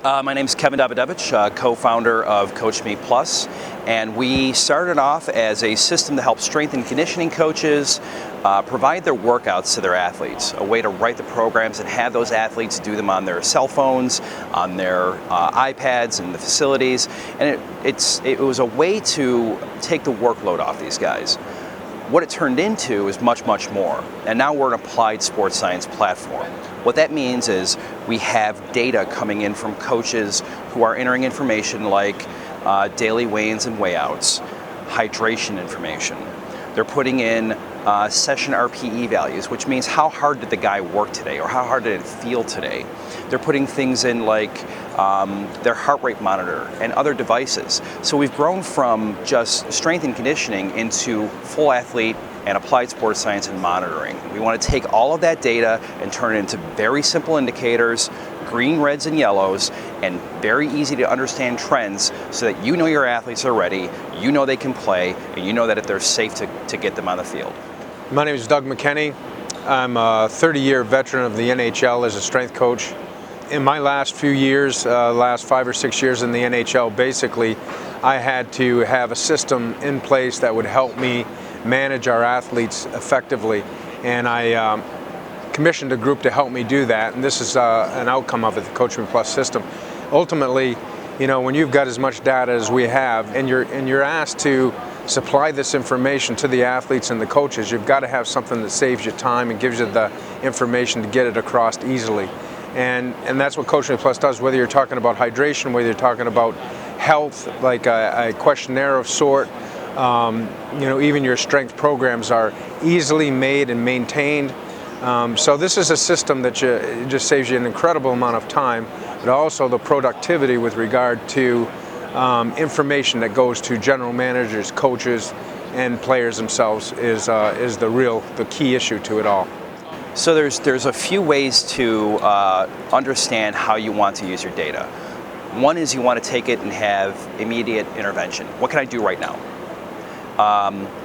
My name is Kevin Davidovich, co-founder of CoachMePlus, and we started off as a system to help strength and conditioning coaches provide their workouts to their athletes, a way to write the programs and have those athletes do them on their cell phones, on their iPads in the facilities, and it was a way to take the workload off these guys. What it turned into is much, much more. And now we're an applied sports science platform. What that means is we have data coming in from coaches who are entering information like daily weigh-ins and weigh-outs, hydration information. They're putting in session RPE values, which means how hard did the guy work today or how hard did it feel today. They're putting things in like their heart rate monitor and other devices. So we've grown from just strength and conditioning into full athlete and applied sports science and monitoring. We want to take all of that data and turn it into very simple indicators, green, reds, and yellows, and very easy to understand trends so that you know your athletes are ready, you know they can play, and you know that they're safe to get them on the field. My name is Doug McKenney. I'm a 30-year veteran of the NHL as a strength coach. In my last few years, last 5 or 6 years in the NHL, basically, I had to have a system in place that would help me manage our athletes effectively. And I commissioned a group to help me do that, and this is an outcome of it, the CoachMePlus system. Ultimately, you know, when you've got as much data as we have, and you're asked to supply this information to the athletes and the coaches, you've got to have something that saves you time and gives you the information to get it across easily. And that's what CoachMePlus does, whether you're talking about hydration, whether you're talking about health, like a questionnaire of sort, you know, even your strength programs are easily made and maintained. So this is a system that just saves you an incredible amount of time, but also the productivity with regard to information that goes to general managers, coaches, and players themselves is the key issue to it all. So there's a few ways to understand how you want to use your data. One is you want to take it and have immediate intervention. What can I do right now?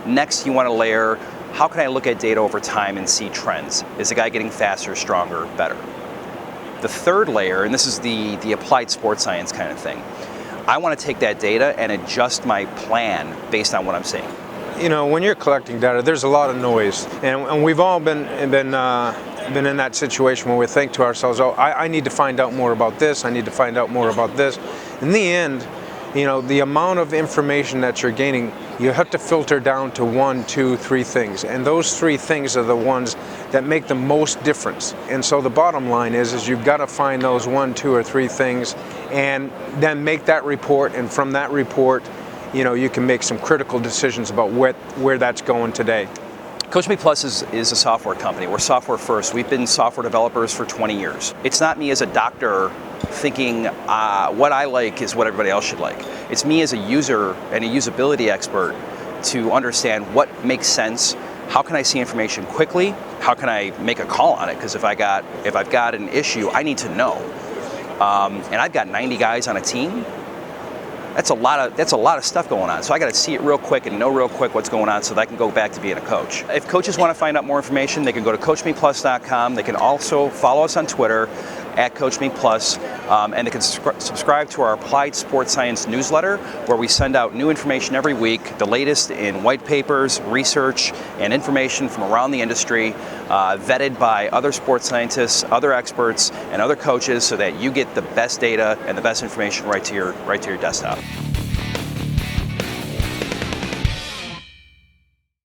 Next, you want to layer, how can I look at data over time and see trends? Is the guy getting faster, stronger, better? The third layer, and this is the applied sports science kind of thing, I want to take that data and adjust my plan based on what I'm seeing. You know, when you're collecting data, there's a lot of noise, and we've all been in that situation where we think to ourselves, oh, I need to find out more about this, I need to find out more about this. In the end, you know, the amount of information that you're gaining, you have to filter down to 1, 2, 3 things, and those 3 things are the ones that make the most difference. And so the bottom line is you've got to find those 1, 2, or 3 things, and then make that report, and from that report, you know, you can make some critical decisions about where that's going today. CoachMePlus is a software company. We're software first. We've been software developers for 20 years. It's not me as a doctor thinking what I like is what everybody else should like. It's me as a user and a usability expert to understand what makes sense. How can I see information quickly? How can I make a call on it? Because if I've got an issue, I need to know. And I've got 90 guys on a team. That's a lot of stuff going on. So I got to see it real quick and know real quick what's going on so that I can go back to being a coach. If coaches want to find out more information, they can go to CoachMePlus.com. They can also follow us on Twitter at CoachMePlus, and they can subscribe to our Applied Sports Science newsletter, where we send out new information every week, the latest in white papers, research, and information from around the industry, vetted by other sports scientists, other experts, and other coaches, so that you get the best data and the best information right to your desktop.